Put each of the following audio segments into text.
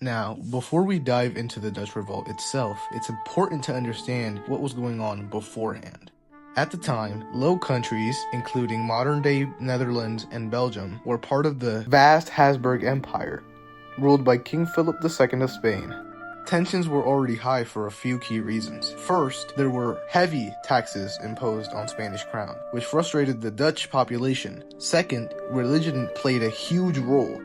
Now, before we dive into the Dutch Revolt itself, it's important to understand what was going on beforehand. At the time, Low Countries, including modern-day Netherlands and Belgium, were part of the vast Habsburg Empire, ruled by King Philip II of Spain. Tensions were already high for a few key reasons. First, there were heavy taxes imposed on Spanish crown, which frustrated the Dutch population. Second, religion played a huge role.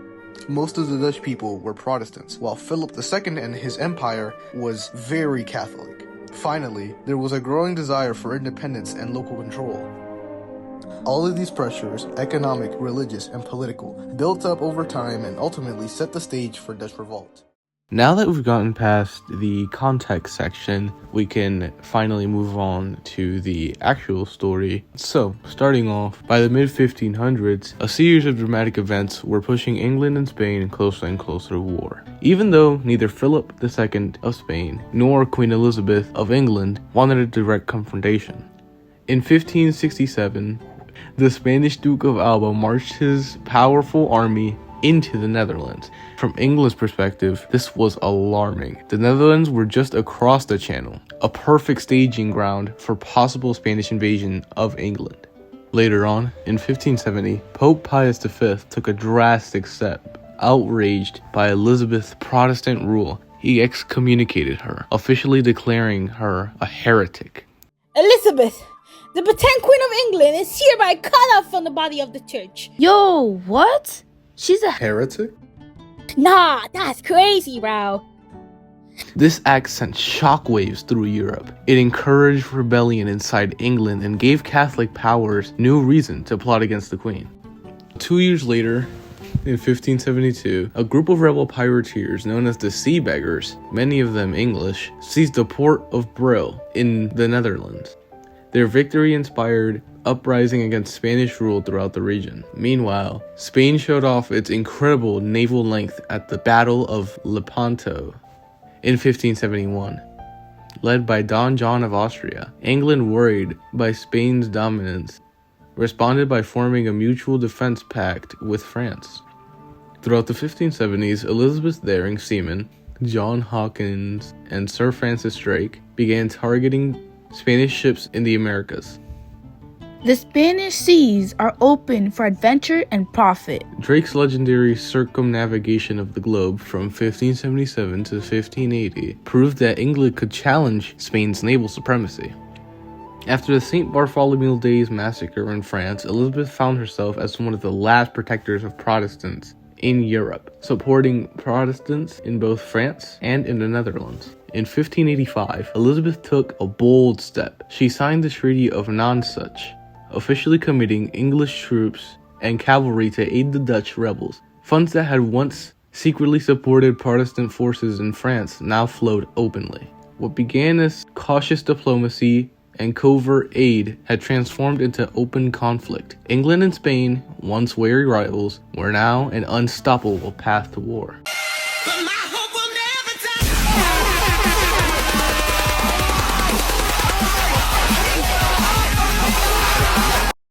Most of the Dutch people were Protestants, while Philip II and his empire was very Catholic. Finally, there was a growing desire for independence and local control. All of these pressures, economic, religious, and political, built up over time and ultimately set the stage for Dutch revolt. Now that we've gotten past the context section, we can finally move on to the actual story. So, starting off, by the mid-1500s, a series of dramatic events were pushing England and Spain closer and closer to war. Even though neither Philip II of Spain nor Queen Elizabeth of England wanted a direct confrontation. In 1567, the Spanish Duke of Alba marched his powerful army into the Netherlands. From England's perspective, this was alarming. The Netherlands were just across the channel, a perfect staging ground for possible Spanish invasion of England. Later on, in 1570, Pope Pius V took a drastic step. Outraged by Elizabeth's Protestant rule, he excommunicated her, officially declaring her a heretic. Elizabeth, the pretend Queen of England, is hereby cut off from the body of the church. Yo, what? She's a Heretic? Nah, that's crazy, bro. This act sent shockwaves through Europe. It encouraged rebellion inside England and gave Catholic powers new reason to plot against the Queen. 2 years later, in 1572, a group of rebel pirateers known as the Sea Beggars, many of them English, seized the port of Brill in the Netherlands. Their victory inspired uprising against Spanish rule throughout the region. Meanwhile, Spain showed off its incredible naval length at the Battle of Lepanto in 1571. Led by Don John of Austria, England, worried by Spain's dominance, responded by forming a mutual defense pact with France. Throughout the 1570s, Elizabeth's daring seamen, John Hawkins and Sir Francis Drake, began targeting Spanish ships in the Americas. The Spanish seas are open for adventure and profit. Drake's legendary circumnavigation of the globe from 1577 to 1580 proved that England could challenge Spain's naval supremacy. After the St. Bartholomew Days massacre in France, Elizabeth found herself as one of the last protectors of Protestants in Europe, supporting Protestants in both France and in the Netherlands. In 1585, Elizabeth took a bold step. She signed the Treaty of Nonsuch, officially committing English troops and cavalry to aid the Dutch rebels. Funds that had once secretly supported Protestant forces in France now flowed openly. What began as cautious diplomacy and covert aid had transformed into open conflict. England and Spain, once wary rivals, were now an unstoppable path to war.